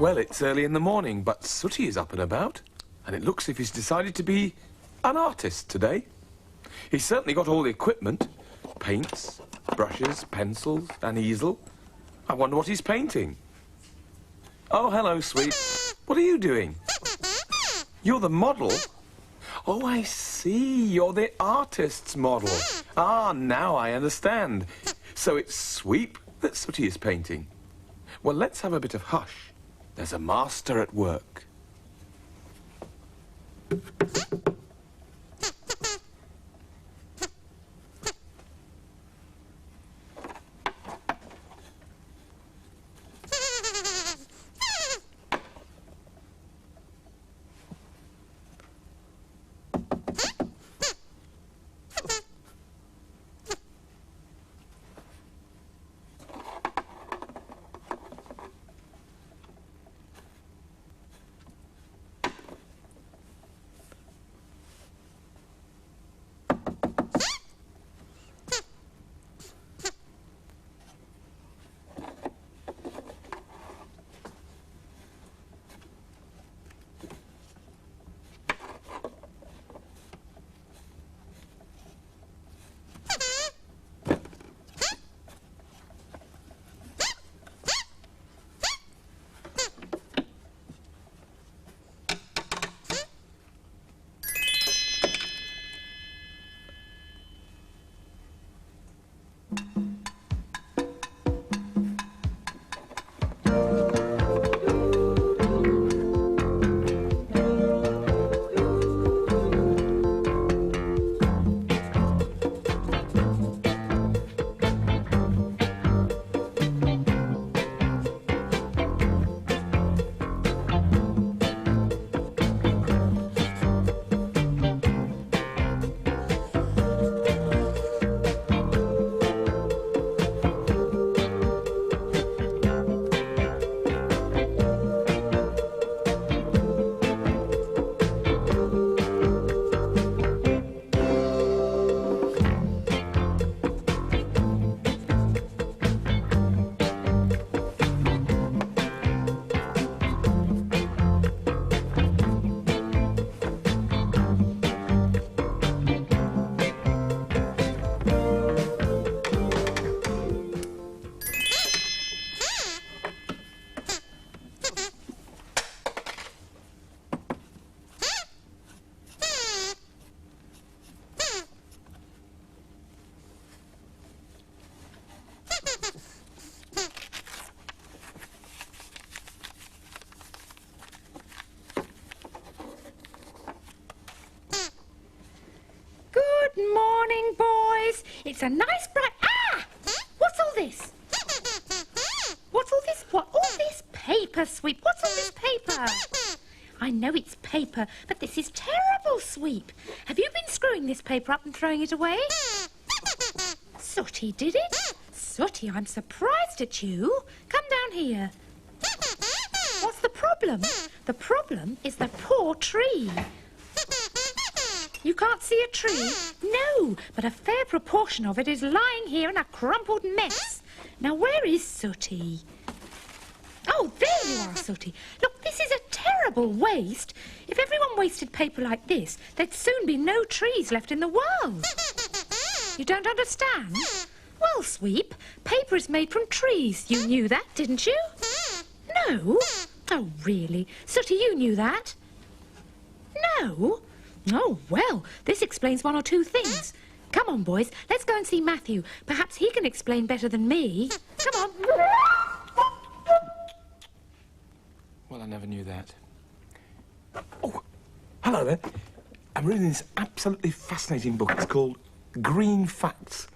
Well, it's early in the morning, but Sooty is up and about, and it looks as if he's decided to be an artist today. He's certainly got all the equipment. Paints, brushes, pencils, an easel. I wonder what he's painting. Oh, hello, Sweep. What are you doing? You're the model? Oh, I see. You're the artist's model. Ah, now I understand. So it's Sweep that Sooty is painting. Well, let's have a bit of hush. There's a master at work. Good morning, boys. It's a nice bright... Ah! What's all this? What's all this? What? All this paper, Sweep. What's all this paper? I know it's paper, but this is terrible, Sweep. Have you been screwing this paper up and throwing it away? Sooty did it? Sooty, I'm surprised at you. Come down here. What's the problem? The problem is the poor tree. You can't see a tree? No, but a fair proportion of it is lying here in a crumpled mess. Now, where is Sooty? Oh, there you are, Sooty. Look, this is a terrible waste. If everyone wasted paper like this, there'd soon be no trees left in the world. You don't understand? Well, Sweep, paper is made from trees. You knew that, didn't you? No? Oh, really? Sooty, you knew that? No? Oh, well, this explains one or two things. Come on, boys, let's go and see Matthew. Perhaps he can explain better than me. Come on. Well, I never knew that. Oh, hello there. I'm reading this absolutely fascinating book. It's called Green Facts.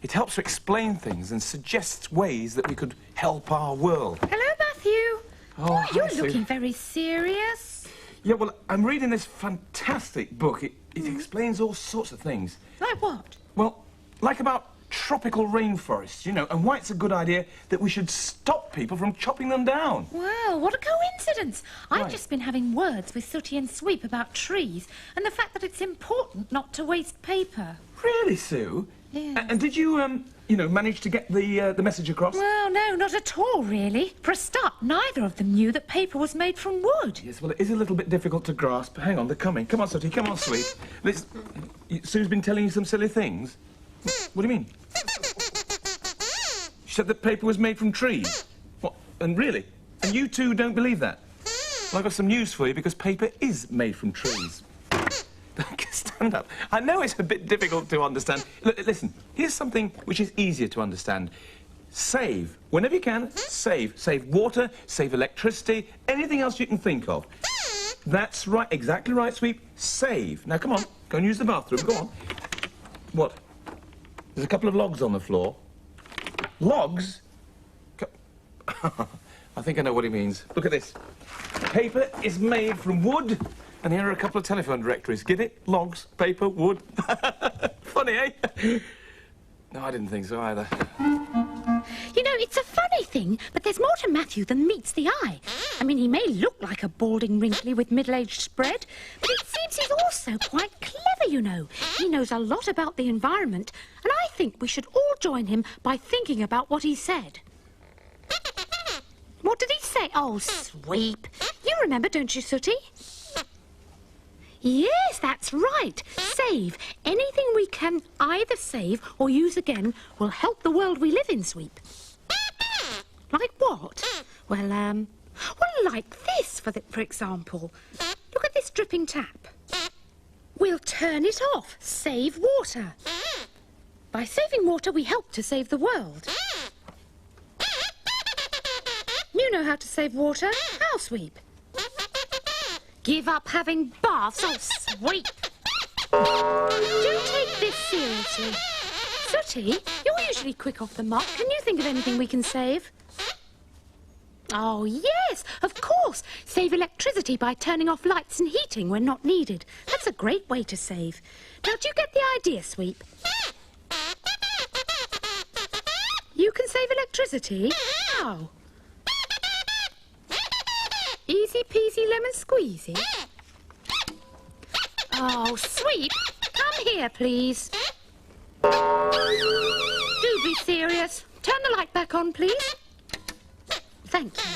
It helps to explain things and suggests ways that we could help our world. Hello, Matthew. Oh, you're hi, Sue. looking very serious. Yeah, well, I'm reading this fantastic book. It explains all sorts of things. Like what? Well, like about tropical rainforests, you know, and why it's a good idea that we should stop people from chopping them down. Well, what a coincidence. I've Right. just been having words with Sooty and Sweep about trees and the fact that it's important not to waste paper. Really, Sue? Yeah. And did you, manage to get the message across? Well, no, not at all, really. For a start, neither of them knew that paper was made from wood. Yes, well, it is a little bit difficult to grasp. Hang on, they're coming. Come on, Sooty, come on, sweet. Sue's been telling you some silly things. What do you mean? She said that paper was made from trees. What? And really? And you two don't believe that? Well, I've got some news for you, because paper is made from trees. Stand up. I know it's a bit difficult to understand. Listen, here's something which is easier to understand. Save. Whenever you can, save. Save water, save electricity, anything else you can think of. That's right, exactly right, Sweep. Save. Now, come on, go and use the bathroom. Go on. What? There's a couple of logs on the floor. Logs? I think I know what he means. Look at this. Paper is made from wood. And here are a couple of telephone directories. Get it? Logs, paper, wood. Funny, eh? No, I didn't think so either. You know, it's a funny thing, but there's more to Matthew than meets the eye. I mean, he may look like a balding wrinkly with middle-aged spread, but it seems he's also quite clever, you know. He knows a lot about the environment, and I think we should all join him by thinking about what he said. What did he say? Oh, Sweep. You remember, don't you, Sooty? Yes, that's right. Save. Anything we can either save or use again will help the world we live in, Sweep. Like what? Well, like this, for example. Look at this dripping tap. We'll turn it off. Save water. By saving water, we help to save the world. You know how to save water. How, Sweep? Give up having baths, oh, Sweep. Don't take this seriously. Sooty, you're usually quick off the mark. Can you think of anything we can save? Oh, yes, of course. Save electricity by turning off lights and heating when not needed. That's a great way to save. Now, do you get the idea, Sweep? You can save electricity? How? Easy peasy lemon squeezy. Oh, Sweep, come here, please. Do be serious. Turn the light back on, please. Thank you.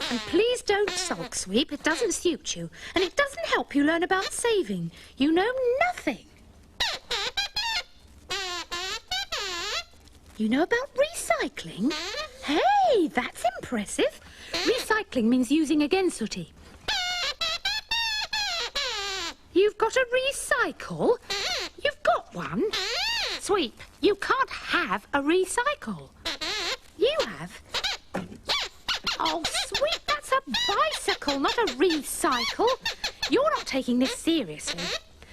And please don't sulk, Sweep. It doesn't suit you. And it doesn't help you learn about saving. You know nothing. You know about recycling? Hey, that's impressive. Recycling means using again, Sooty. You've got a recycle? You've got one? Sweep, you can't have a recycle. You have? Oh, Sweep, that's a bicycle, not a recycle. You're not taking this seriously.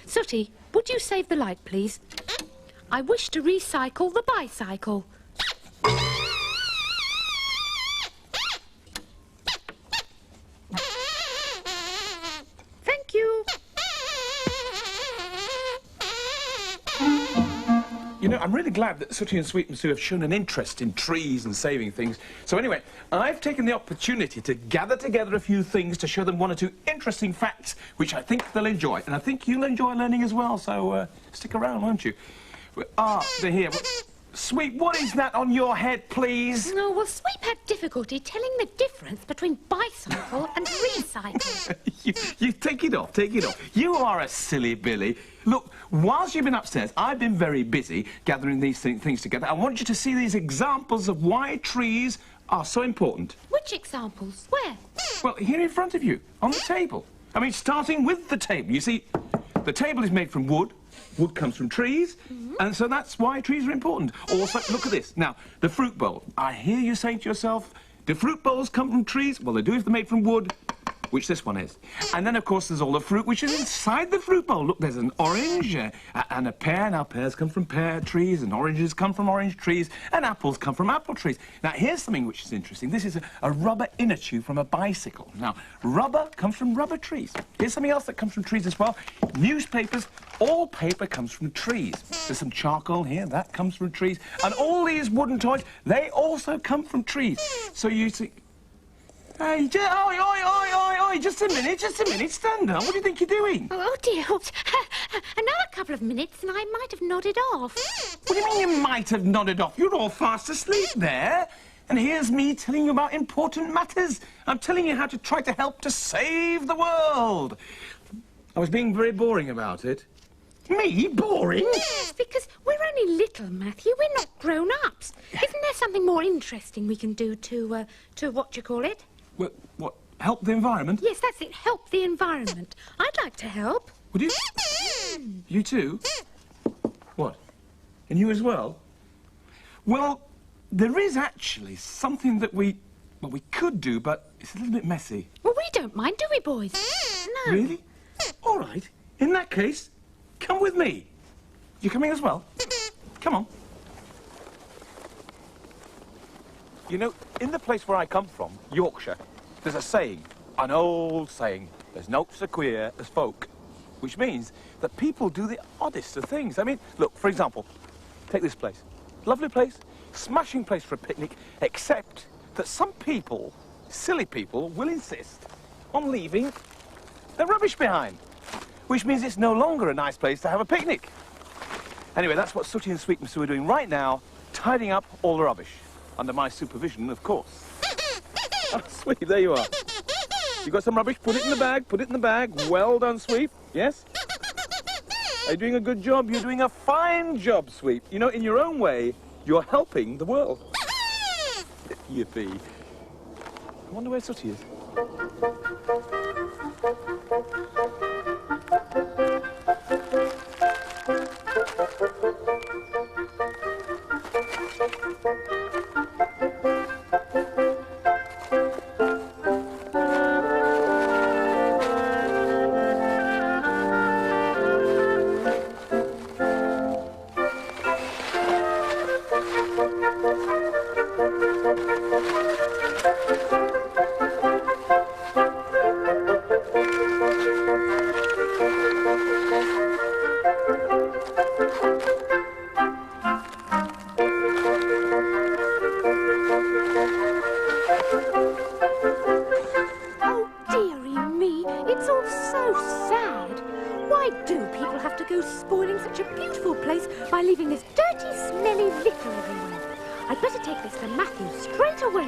Sooty, would you save the light, please? I wish to recycle the bicycle. Thank you. You know, I'm really glad that Sooty and Sweep and Sue have shown an interest in trees and saving things. So anyway, I've taken the opportunity to gather together a few things to show them one or two interesting facts, which I think they'll enjoy. And I think you'll enjoy learning as well, so stick around, won't you? They're here. Sweep, what is that on your head, please? No, well, Sweep had difficulty telling the difference between bicycle and recycle. you take it off, take it off. You are a silly Billy. Look, whilst you've been upstairs, I've been very busy gathering these things together. I want you to see these examples of why trees are so important. Which examples? Where? Well, here in front of you, on the table. I mean, starting with the table. You see, the table is made from wood. Wood comes from trees, and so that's why trees are important. Also, look at this. Now, the fruit bowl. I hear you saying to yourself, do fruit bowls come from trees? Well, they do if they're made from wood, which this one is. And then, of course, there's all the fruit which is inside the fruit bowl. Look, there's an orange and a pear. Now, pears come from pear trees, and oranges come from orange trees, and apples come from apple trees. Now, here's something which is interesting. This is a rubber inner tube from a bicycle. Now, rubber comes from rubber trees. Here's something else that comes from trees as well. Newspapers. All paper comes from trees. There's some charcoal here, that comes from trees. And all these wooden toys, they also come from trees. So you see... Hey, oi, oi, oi, oi, Oi, just a minute, stand down. What do you think you're doing? Oh, dear. Oops. Another couple of minutes and I might have nodded off. What do you mean you might have nodded off? You're all fast asleep there. And here's me telling you about important matters. I'm telling you how to try to help to save the world. I was being very boring about it. Me? Boring? Yes, because we're only little, Matthew. We're not grown-ups. Isn't there something more interesting we can do to what do you call it? What? Help the environment? Yes, that's it. Help the environment. I'd like to help. Would you? You too? What? And you as well? Well, there is actually something that we could do, but it's a little bit messy. Well, we don't mind, do we, boys? No. Really? All right. In that case, come with me. You coming as well? Come on. You know, in the place where I come from, Yorkshire, there's a saying, an old saying, there's no so queer as folk, which means that people do the oddest of things. I mean, look, for example, take this place. Lovely place, smashing place for a picnic, except that some people, silly people, will insist on leaving their rubbish behind, which means it's no longer a nice place to have a picnic. Anyway, that's what Sooty and Sweet Sue are doing right now, tidying up all the rubbish. Under my supervision, of course. Oh, Sweet, there you are. You got some rubbish? Put it in the bag, put it in the bag. Well done, Sweet. Yes? Are you doing a good job? You're doing a fine job, Sweet. You know, in your own way, you're helping the world. Yippee. I wonder where Sooty is. Spoiling such a beautiful place by leaving this dirty, smelly litter everywhere. I'd better take this to Matthew straight away.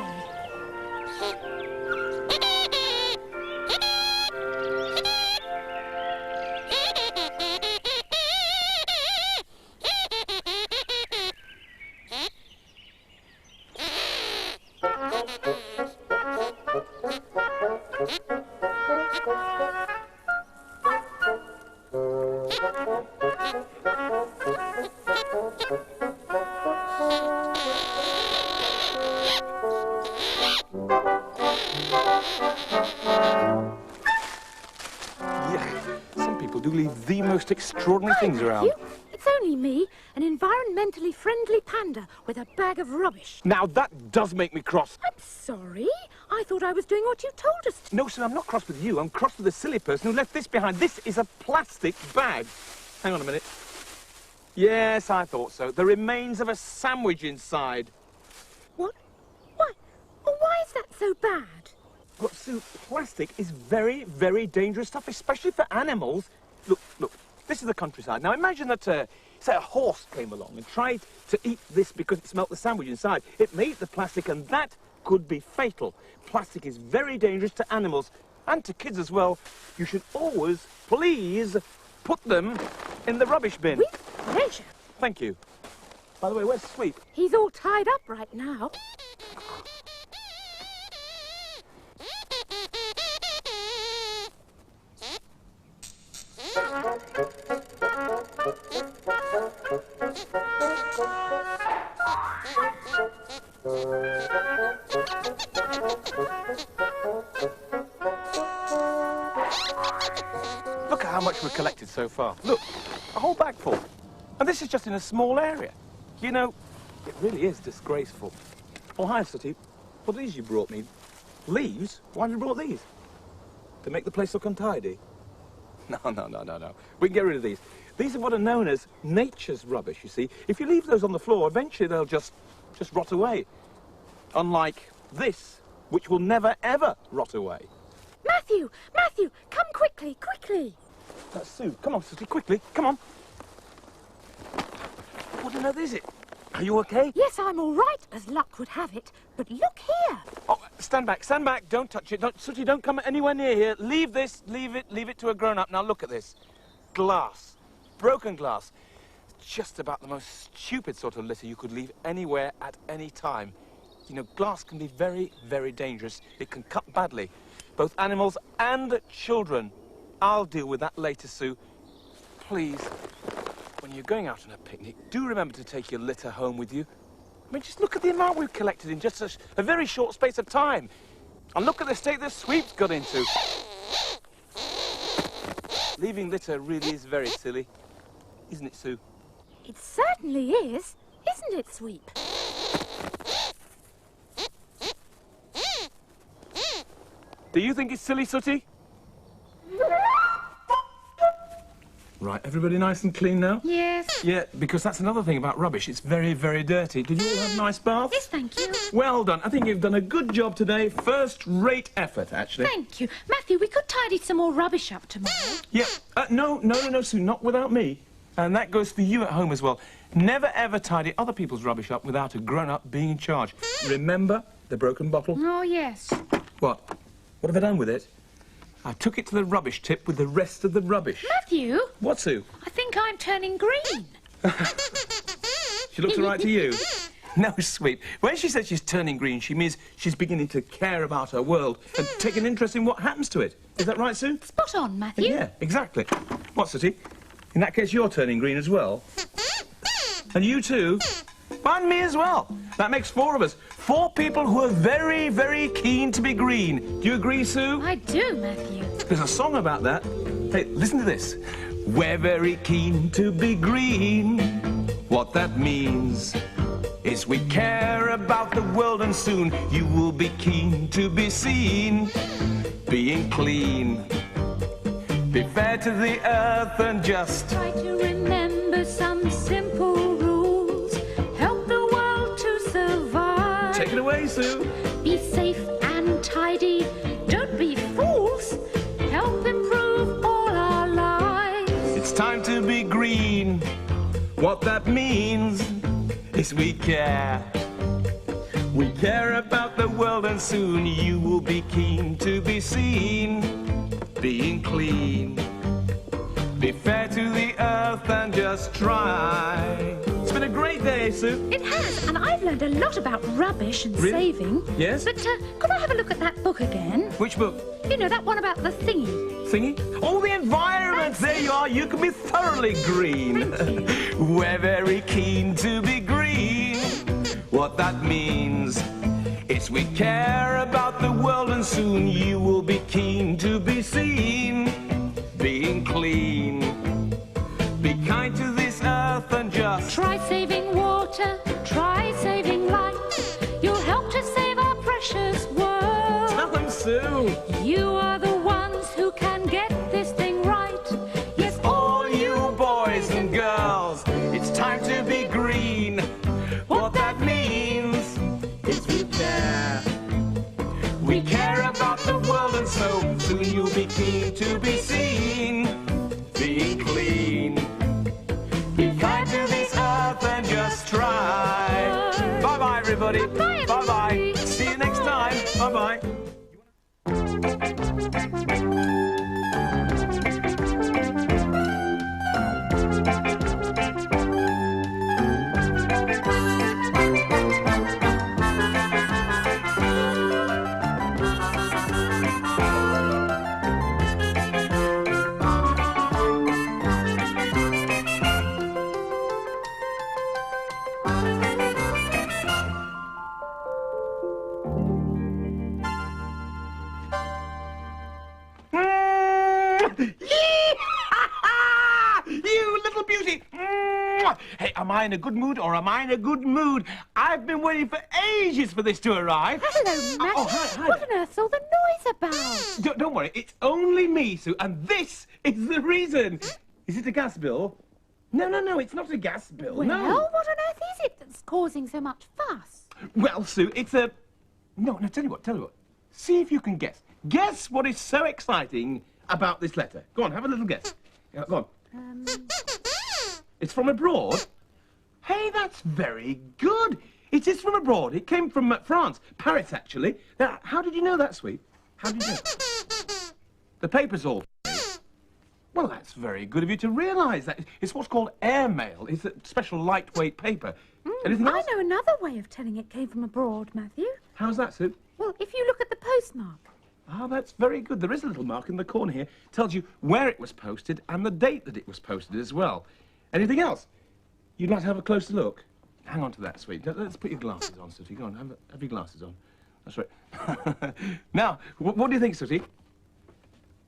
Do leave the most extraordinary things around. Matthew, it's only me, an environmentally friendly panda with a bag of rubbish. Now that does make me cross. I'm sorry. I thought I was doing what you told us to. No, sir, I'm not cross with you. I'm cross with the silly person who left this behind. This is a plastic bag. Hang on a minute. Yes, I thought so. The remains of a sandwich inside. What? Why? Well, why is that so bad? Look, Sue, plastic is very, very dangerous stuff, especially for animals. Look, this is the countryside. Now imagine that, say a horse came along and tried to eat this because it smelt the sandwich inside. It may eat the plastic and that could be fatal. Plastic is very dangerous to animals and to kids as well. You should always, please, put them in the rubbish bin. With pleasure. Thank you. By the way, where's Sweet? He's all tied up right now. Look at how much we've collected so far. Look, a whole bag full. And this is just in a small area. You know, it really is disgraceful. Oh, hi, Sooty. What are these you brought me? Leaves? Why have you brought these? To make the place look untidy? No. We can get rid of these. These are what are known as nature's rubbish, you see. If you leave those on the floor, eventually they'll just rot away. Unlike this, which will never, ever rot away. Matthew! Matthew! Matthew! Come quickly, quickly! Sue, come on, Sooty, quickly, come on. What on earth is it? Are you okay? Yes, I'm all right, as luck would have it. But look here. Oh, stand back, don't touch it. Sooty, don't come anywhere near here. Leave this, leave it to a grown-up. Now look at this. Glass, broken glass. Just about the most stupid sort of litter you could leave anywhere at any time. You know, glass can be very, very dangerous. It can cut badly, both animals and children. I'll deal with that later, Sue. Please, when you're going out on a picnic, do remember to take your litter home with you. I mean, just look at the amount we've collected in just a very short space of time. And look at the state the sweep's got into. Leaving litter really is very silly, isn't it, Sue? It certainly is, isn't it, Sweep? Do you think it's silly, Sooty? Right, everybody nice and clean now? Yes. Yeah, because that's another thing about rubbish. It's very, very dirty. Did you all have nice baths? Yes, thank you. Well done. I think you've done a good job today. First-rate effort, actually. Thank you. Matthew, we could tidy some more rubbish up tomorrow. Yeah. No, Sue, not without me. And that goes for you at home as well. Never, ever tidy other people's rubbish up without a grown-up being in charge. Remember the broken bottle? Oh, yes. What? What have I done with it? I took it to the rubbish tip with the rest of the rubbish. Matthew? What, Sue? I think I'm turning green. She looks all right to you? No, Sweep. When she says she's turning green, she means she's beginning to care about her world and take an interest in what happens to it. Is that right, Sue? Spot on, Matthew. Yeah, exactly. What, Sooty? In that case, you're turning green as well. And you too. And me as well. That makes 4 of us. 4 people who are very, very keen to be green. Do you agree, Sue? I do, Matthew. There's a song about that. Hey, listen to this. We're very keen to be green. What that means is we care about the world, and soon you will be keen to be seen. Being clean. Be fair to the earth and just try to remember some simple rules. Help the world to survive. Take it away, Sue. Be safe and tidy. Don't be fools. Help improve all our lives. It's time to be green. What that means is we care. We care about the world, and soon you will be keen to be seen. Being clean. Be fair to the earth and just try. It's been a great day, Sue. It has, and I've learned a lot about rubbish and Really? saving. Yes? But could I have a look at that book again? Which book? You know, that one about the thingy. Thingy? Oh, the environment! There you are. You can be thoroughly green. Thank you. We're very keen to be green. What that means is we care about the world, and soon you will be keen to be seen. Being clean. Be kind to this earth and just try saving water. Try saving light. You'll help to save our precious world. Tell them, Sue. You are the ones who can get this thing right. Yes, All you boys and girls, it's time to be green. What that means is we care. We care about the world, and so soon you'll be keen to be seen. Being clean. Be kind to this earth and just try. Bye-bye, everybody. Bye-bye, Bye-bye. everybody. See you next time. Bye-bye. You little beauty! Hey, am I in a good mood or am I in a good mood? I've been waiting for ages for this to arrive. hello, Matthew. Oh, hi. What on earth's all the noise about? Don't worry, it's only me, Sue, and this is the reason. Is it a gas bill? No, it's not a gas bill. Well, No. what on earth is it that's causing so much fuss? Well, Sue, it's a... No, tell you what. See if you can guess. Guess what is so exciting about this letter? Go on, have a little guess. Yeah, go on. It's from abroad? Hey, that's very good. It is from abroad. It came from France. Paris, actually. Now, how did you know that, Sweet? How did you know? The paper's all... Well, that's very good of you to realise that. It's what's called airmail. It's a special lightweight paper. Anything else? I know another way of telling it came from abroad, Matthew. How's that, Sue? Well, if you look at the postmark. Ah, that's very good. There is a little mark in the corner here. Tells you where it was posted and the date that it was posted as well. Anything else? You'd like to have a closer look? Hang on to that, Sweet. Let's put your glasses on, Sooty. Go on, have your glasses on. That's right. Now, what do you think, Sooty?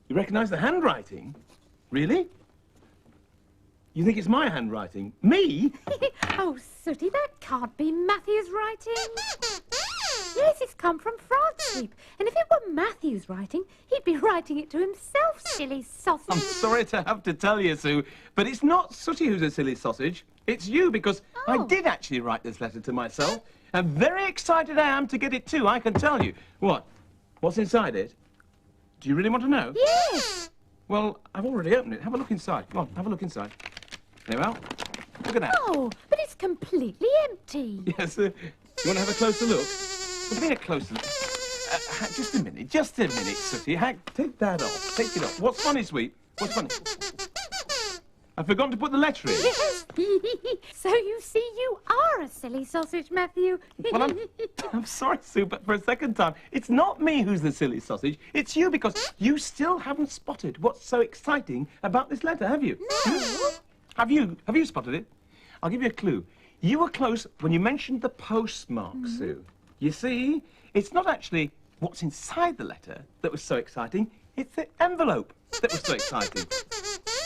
You recognise the handwriting? Really? You think it's my handwriting? Me? Oh, Sooty, that can't be Matthew's writing. Yes, it's come from France, Sweep. And if it were Matthew's writing, he'd be writing it to himself, silly sausage. I'm sorry to have to tell you, Sue, but it's not Sooty who's a silly sausage. It's you, because I did actually write this letter to myself. And very excited I am to get it too, I can tell you. What? What's inside it? Do you really want to know? Yes. Well, I've already opened it. Have a look inside. Come on, have a look inside. There we are. Look at that. Oh, but it's completely empty. Yes, you want to have a closer look? What do you mean a closer look? Just a minute, Sooty. Take that off. Take it off. What's funny, Sweet? What's funny? I've forgotten to put the letter in. Yes. So you see, you are a silly sausage, Matthew. Well, I'm sorry, Sue, but for a second time, it's not me who's the silly sausage. It's you, because you still haven't spotted what's so exciting about this letter, have you? No. Have you spotted it? I'll give you a clue. You were close when you mentioned the postmark, Sue. You see, it's not actually what's inside the letter that was so exciting. It's the envelope that was so exciting.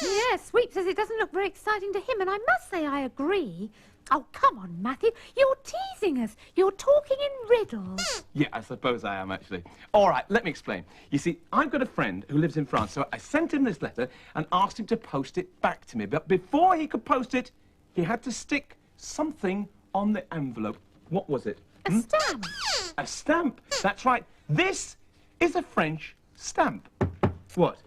Yes, Sweep says it doesn't look very exciting to him, and I must say I agree. Oh, come on, Matthew. You're teasing us. You're talking in riddles. Yeah, I suppose I am, actually. All right, let me explain. You see, I've got a friend who lives in France, so I sent him this letter and asked him to post it back to me. But before he could post it, he had to stick something on the envelope. What was it? A stamp. A stamp. That's right. This is a French stamp. What?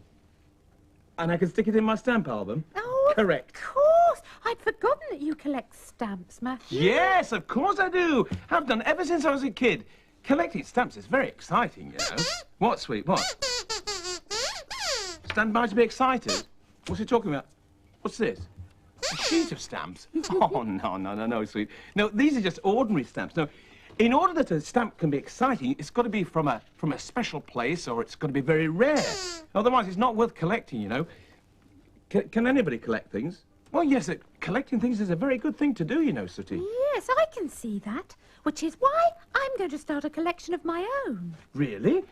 And I can stick it in my stamp album? Oh, correct. Of course. I'd forgotten that you collect stamps, Matthew. Yes, of course I do. Have done ever since I was a kid. Collecting stamps is very exciting, you know. What, Sweet? What? Stand by to be excited? What's he talking about? What's this? A sheet of stamps? Oh, no, Sweet. No, these are just ordinary stamps. No, in order that a stamp can be exciting, it's got to be from a special place, or it's got to be very rare. Otherwise, it's not worth collecting, you know. Can anybody collect things? Well, yes, collecting things is a very good thing to do, you know, Sooty. Yes, I can see that. Which is why I'm going to start a collection of my own. Really?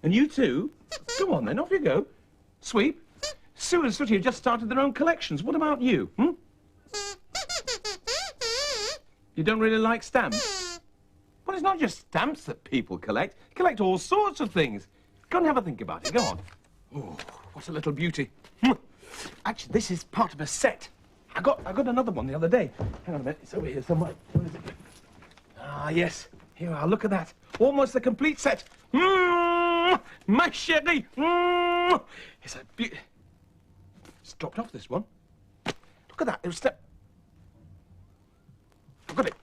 And you too? Go on then, off you go. Sweep, Sue and Sooty have just started their own collections. What about you, You don't really like stamps? Well, it's not just stamps that people collect. They collect all sorts of things. Go and have a think about it. Go on. Oh, what a little beauty. Actually, this is part of a set. I got another one the other day. Hang on a minute. It's over here somewhere. Where is it? Ah, yes. Here we are. Look at that. Almost a complete set. My chérie. It's a beauty. It's dropped off, this one. Look at that. It was step. I've got it.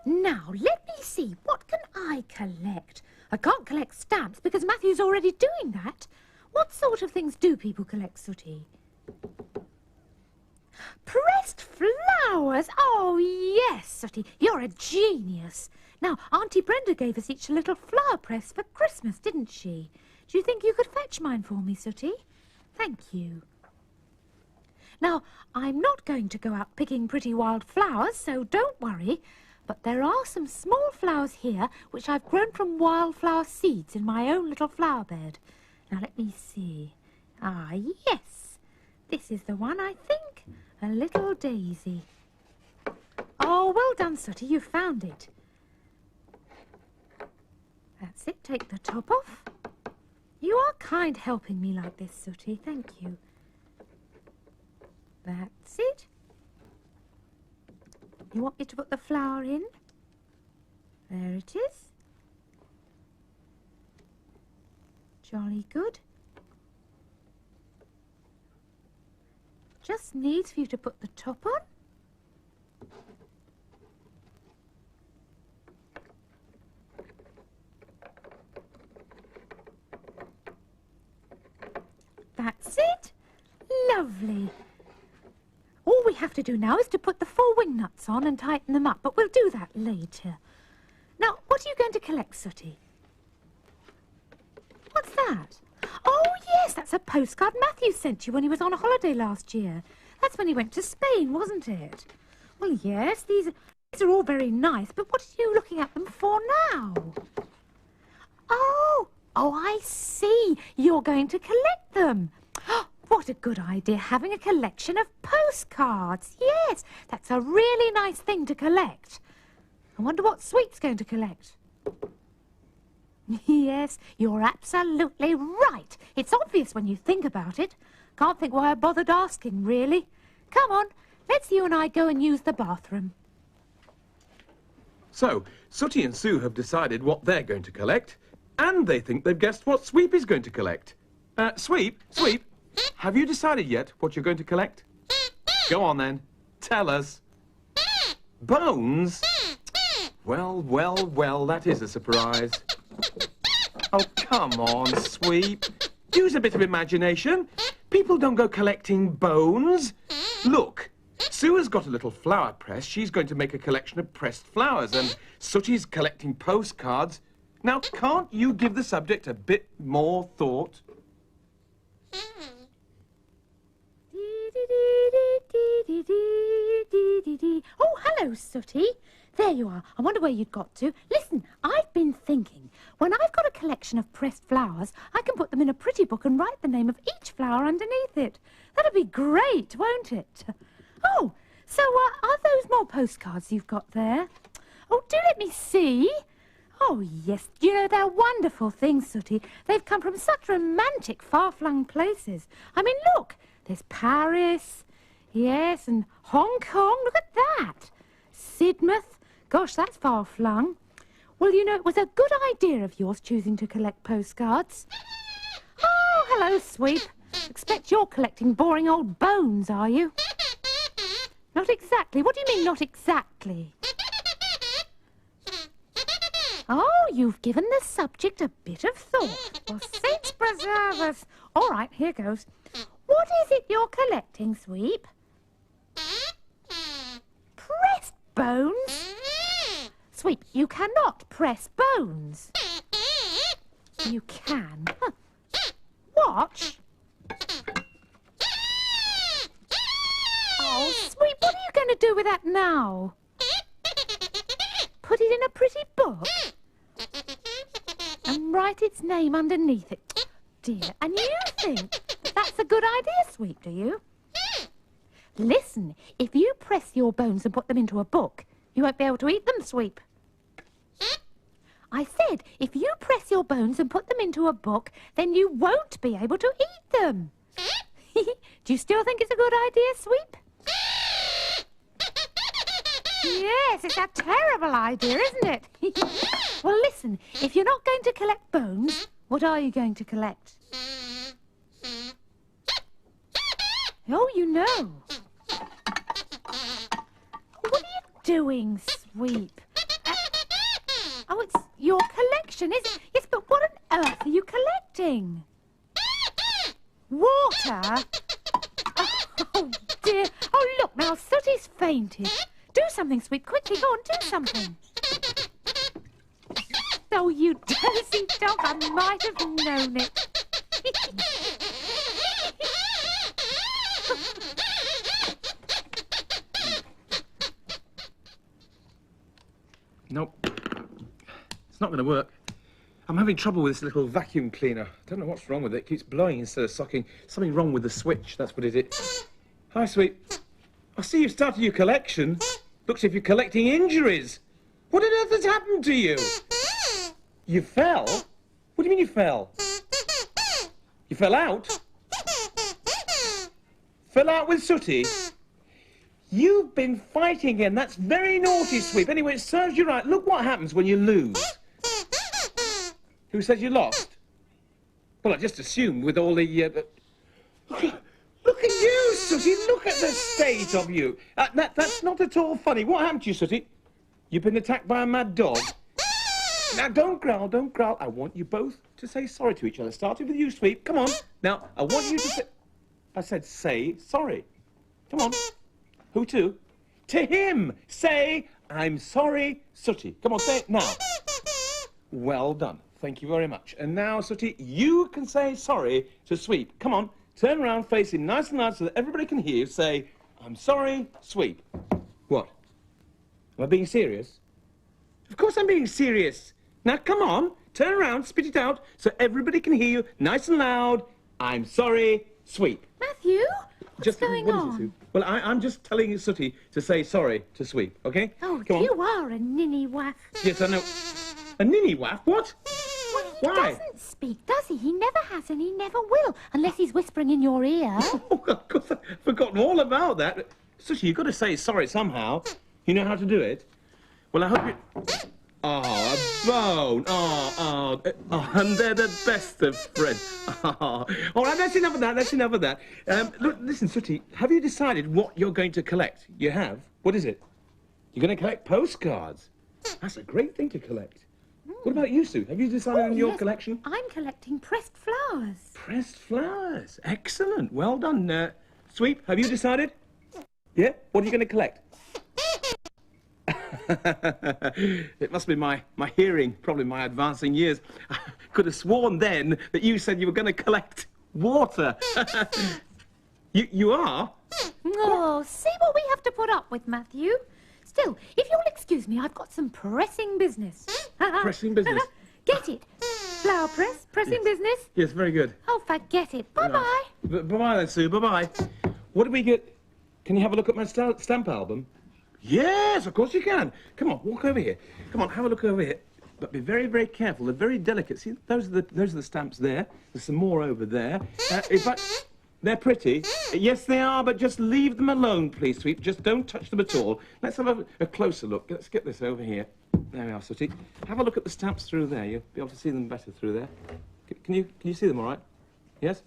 Now, let me see. What can I collect? I can't collect stamps because Matthew's already doing that. What sort of things do people collect, Sooty? Pressed flowers! Oh, yes, Sooty. You're a genius. Now, Auntie Brenda gave us each a little flower press for Christmas, didn't she? Do you think you could fetch mine for me, Sooty? Thank you. Now, I'm not going to go out picking pretty wild flowers, so don't worry. But there are some small flowers here which I've grown from wildflower seeds in my own little flower bed. Now, let me see. Ah, yes. This is the one, I think. A little daisy. Oh, well done, Sooty. You found it. That's it. Take the top off. You are kind helping me like this, Sooty. Thank you. That's it. You want me to put the flower in? There it is. Jolly good. Just needs for you to put the top on. That's it. Lovely. All we have to do now is to put the 4 wing nuts on and tighten them up, but we'll do that later. Now, what are you going to collect, Sooty? What's that? Oh, yes, that's a postcard Matthew sent you when he was on a holiday last year. That's when he went to Spain, wasn't it? Well, yes, these are all very nice, but what are you looking at them for now? Oh, I see. You're going to collect them. What a good idea, having a collection of postcards. Yes, that's a really nice thing to collect. I wonder what Sweet's going to collect. Yes, you're absolutely right. It's obvious when you think about it. Can't think why I bothered asking, really. Come on, let's you and I go and use the bathroom. So, Sooty and Sue have decided what they're going to collect, and they think they've guessed what Sweep is going to collect. Sweep, have you decided yet what you're going to collect? Go on then, tell us. Bones? Well, that is a surprise. Oh, come on, Sweep. Use a bit of imagination. People don't go collecting bones. Look, Sue has got a little flower press. She's going to make a collection of pressed flowers, and Sooty's collecting postcards. Now, can't you give the subject a bit more thought? Oh, hello, Sooty. There you are. I wonder where you'd got to. Listen, I've been thinking, when I've got a collection of pressed flowers, I can put them in a pretty book and write the name of each flower underneath it. That'd be great, won't it? Oh, so are those more postcards you've got there? Oh, do let me see. Oh, yes, you know, they're wonderful things, Sooty. They've come from such romantic, far-flung places. I mean, look, there's Paris, yes, and Hong Kong. Look at that. Sidmouth. Gosh, that's far-flung. Well, you know, it was a good idea of yours choosing to collect postcards. Oh, hello, Sweep. Expect you're collecting boring old bones, are you? Not exactly. What do you mean, not exactly? Oh, you've given the subject a bit of thought. Well, saints preserve us. All right, here goes. What is it you're collecting, Sweep? Pressed bones? Sweep, you cannot press bones. You can. Huh. Watch. Oh, Sweep, what are you going to do with that now? Put it in a pretty book? And write its name underneath it. Dear, and you think that's a good idea, Sweep, do you? Listen, if you press your bones and put them into a book, you won't be able to eat them, Sweep. I said, if you press your bones and put them into a book, then you won't be able to eat them. Do you still think it's a good idea, Sweep? Yes, it's a terrible idea, isn't it? Well, listen, if you're not going to collect bones, what are you going to collect? Oh, you know. What are you doing, Sweep? Oh, it's your collection, isn't it? Yes, but what on earth are you collecting? Water? Oh, dear. Oh, look now, Sooty's fainted. Do something, Sweep. Quickly, go on, do something. Oh, you dozy dog, I might have known it. Nope. It's not going to work. I'm having trouble with this little vacuum cleaner. I don't know what's wrong with it. It keeps blowing instead of sucking. Something wrong with the switch, that's what it is. Hi, Sweep. I see you've started your collection. Looks as if you're collecting injuries. What on earth has happened to you? You fell? What do you mean you fell? You fell out? Fell out with Sooty? You've been fighting again. That's very naughty, Sweep. Anyway, it serves you right. Look what happens when you lose. Who says you lost? Well, I just assumed with all the... Look at you, Sooty. Look at the state of you. That's not at all funny. What happened to you, Sooty? You've been attacked by a mad dog? Now, don't growl, don't growl. I want you both to say sorry to each other. Starting with you, Sweep. Come on. Now, I want you to say... I said say sorry. Come on. Who to? To him. Say, I'm sorry, Sooty. Come on, say it now. Well done. Thank you very much. And now, Sooty, you can say sorry to Sweep. Come on. Turn around, face him nice and loud so that everybody can hear you. Say, I'm sorry, Sweep. What? Am I being serious? Of course I'm being serious. Now, come on. Turn around, spit it out so everybody can hear you nice and loud. I'm sorry, Sweep. Matthew, what's going what is it, on? Sue? Well, I'm just telling Sooty to say sorry to Sweep, okay? Oh, come you on. are a ninny waff. Yes, I know. A ninny waff? What? Well, he Why? doesn't speak, does he? He never has and he never will, unless he's whispering in your ear. Oh, of course, I've forgotten all about that. Sooty, you've got to say sorry somehow. You know how to do it? Well, I hope you... Oh, a bone. Oh, and they're the best of friends. Oh. All right, that's enough of that, that's enough of that. Look, listen, Sooty, have you decided what you're going to collect? You have? What is it? You're going to collect postcards. That's a great thing to collect. What about you, Sue? Have you decided on your collection? I'm collecting pressed flowers. Pressed flowers. Excellent. Well done. Sweep, have you decided? Yeah? What are you going to collect? It must be my hearing, probably my advancing years. I could have sworn then that you said you were going to collect water. You are? Oh, see what we have to put up with, Matthew. Still, if you'll excuse me, I've got some pressing business. Pressing business? Get it? Flower press, pressing business. Yes, very good. Oh, forget it. Bye-bye. Bye-bye then, Sue. Bye-bye. What do we get? Can you have a look at my stamp album? Yes, of course you can. Come on, walk over here. Come on, have a look over here. But be very, very careful. They're very delicate. See, those are the stamps there. There's some more over there. In fact, they're pretty. Yes, they are, but just leave them alone, please, Sweep. Just don't touch them at all. Let's have a closer look. Let's get this over here. There we are, Sooty. Have a look at the stamps through there. You'll be able to see them better through there. Can you see them all right? Yes?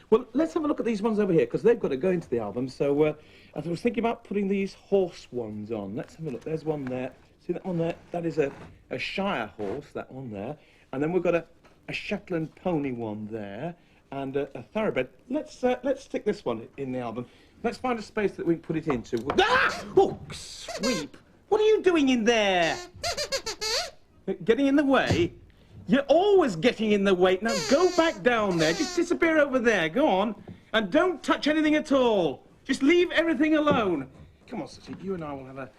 Well, let's have a look at these ones over here, because they've got to go into the album. So I was thinking about putting these horse ones on. Let's have a look. There's one there. See that one there? That is a Shire horse, that one there. And then we've got a Shetland pony one there, and a thoroughbred. Let's stick this one in the album. Let's find a space that we can put it into. Ah! Oh, Sweep! What are you doing in there? Getting in the way? You're always getting in the way. Now go back down there. Just disappear over there. Go on. And don't touch anything at all. Just leave everything alone. Come on, Sooty. You and I will have a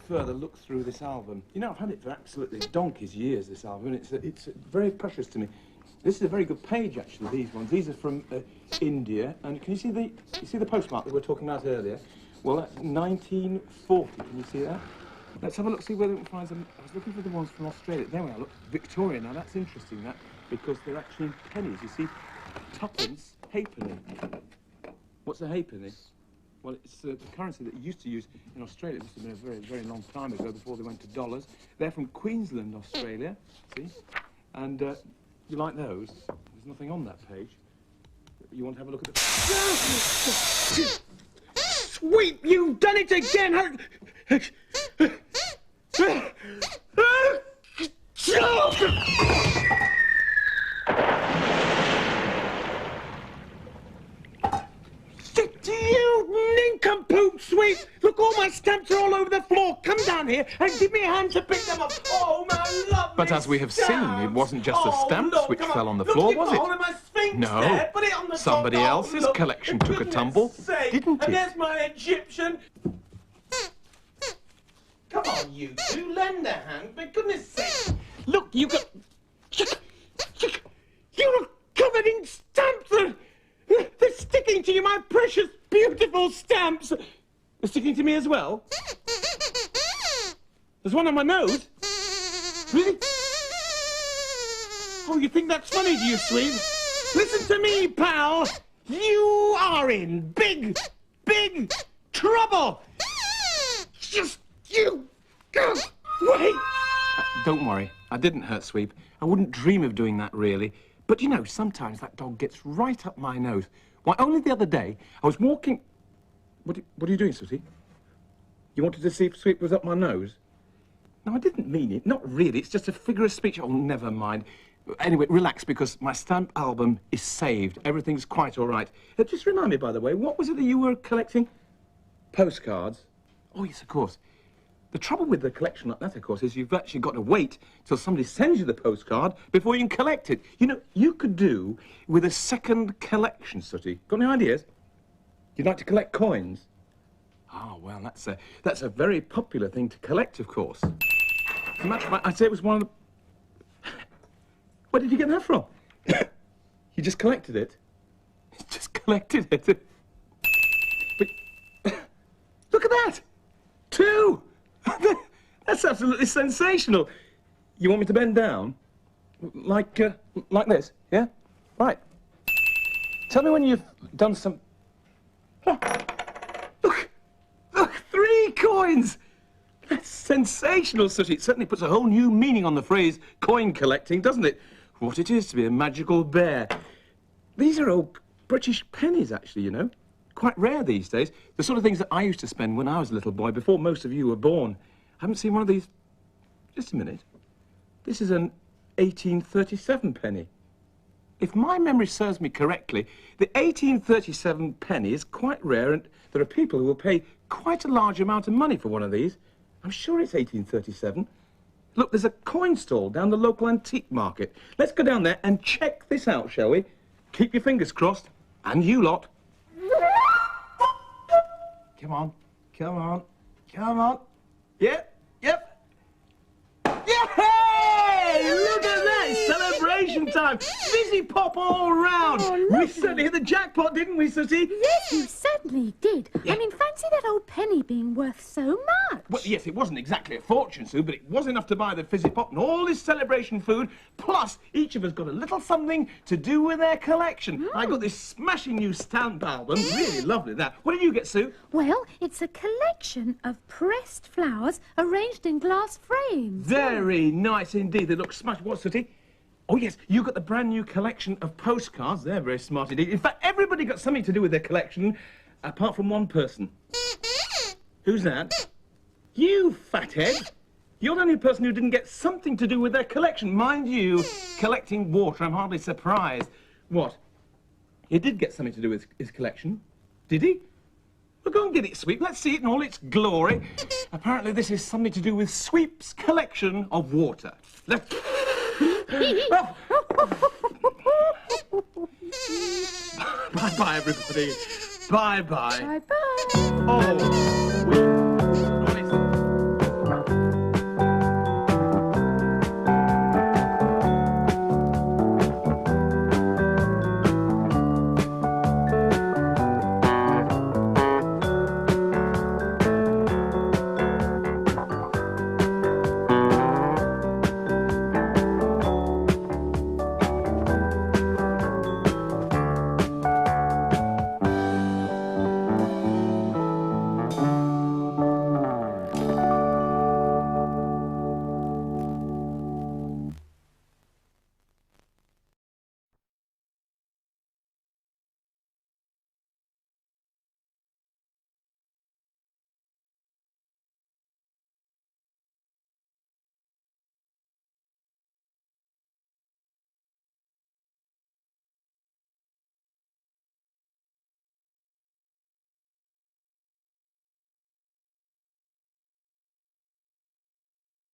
further look through this album. You know, I've had it for absolutely donkey's years, this album. And it's very precious to me. This is a very good page, actually, these ones. These are from India. And can you see the postmark that we were talking about earlier? Well, that's 1940. Can you see that? Let's have a look, see whether we can find some... I was looking for the ones from Australia. There we are, look. Victoria. Now, that's interesting, that, because they're actually in pennies. You see, tuppence, halfpenny. What's a halfpenny? Well, it's the currency that you used to use in Australia. It must have been a very, very long time ago, before they went to dollars. They're from Queensland, Australia, see? And you like those? There's nothing on that page. You want to have a look at the... Sweep, you've done it again! You nincompoop, Sweep! Look, all my stamps are all over the floor. Come down here and give me a hand to pick them up. Oh, my lovely But as we have stamps. seen, it wasn't just the stamps look, which come fell on. on the Look, floor, you've was got it? hold of my Sphinx No. there. Put it on the Somebody top. else's Look, collection for took a goodness tumble, sake. didn't And it? there's my Egyptian. Come on, you two, lend a hand. For goodness sake. Look, you got... You're covered in stamps. They're sticking to you, my precious, beautiful stamps. They're sticking to me as well. There's one on my nose. Really? Oh, you think that's funny, do you, Sweep? Listen to me, pal. You are in big, big trouble. Just you go away. Don't worry. I didn't hurt Sweep. I wouldn't dream of doing that, really. But, you know, sometimes that dog gets right up my nose. Why, only the other day, I was walking... What are you doing, Sooty? You wanted to see if Sweep was up my nose? No, I didn't mean it. Not really. It's just a figure of speech. Oh, never mind. Anyway, relax, because my stamp album is saved. Everything's quite all right. Just remind me, by the way, what was it that you were collecting? Postcards? Oh, yes, of course. The trouble with the collection like that, of course, is you've actually got to wait till somebody sends you the postcard before you can collect it. You know, you could do with a second collection, Sooty. Got any ideas? You'd like to collect coins? Oh, well, that's a very popular thing to collect, of course. As a matter of fact, I'd say it was one of the... Where did you get that from? You just collected it? Just collected it? But... Look at that! 2! That's absolutely sensational. You want me to bend down? Like this, yeah? Right. Tell me when you've done some... Oh. Look, 3 coins! That's sensational, Sooty. It certainly puts a whole new meaning on the phrase coin collecting, doesn't it? What it is to be a magical bear. These are old British pennies, actually, you know. Quite rare these days. The sort of things that I used to spend when I was a little boy, before most of you were born. I haven't seen one of these... Just a minute. This is an 1837 penny. If my memory serves me correctly, the 1837 penny is quite rare, and there are people who will pay quite a large amount of money for one of these. I'm sure it's 1837. Look, there's a coin stall down the local antique market. Let's go down there and check this out, shall we? Keep your fingers crossed. And you lot. Come on, come on, come on. Yep. Yay! Look at that! It's celebration time! Fizzy pop all round! Oh, we certainly hit the jackpot, didn't we, Sooty? Yes, you certainly did. Yeah. I mean, fancy that old penny being worth so much. Well, yes, it wasn't exactly a fortune, Sue, but it was enough to buy the fizzy pop and all this celebration food, plus each of us got a little something to do with their collection. I got this smashing new stamp album, really lovely that. What did you get, Sue? Well, it's a collection of pressed flowers arranged in glass frames. Very nice indeed. They look smashed. What, Sooty? Oh, yes, you got the brand new collection of postcards. They're very smart indeed. In fact, everybody got something to do with their collection, apart from one person. Who's that? You, fathead. You're the only person who didn't get something to do with their collection. Mind you, collecting water, I'm hardly surprised. What? He did get something to do with his collection. Did he? Well, go and get it, Sweep. Let's see it in all its glory. Apparently, this is something to do with Sweep's collection of water. Let's... Bye-bye, everybody. Bye-bye. Bye-bye. Oh.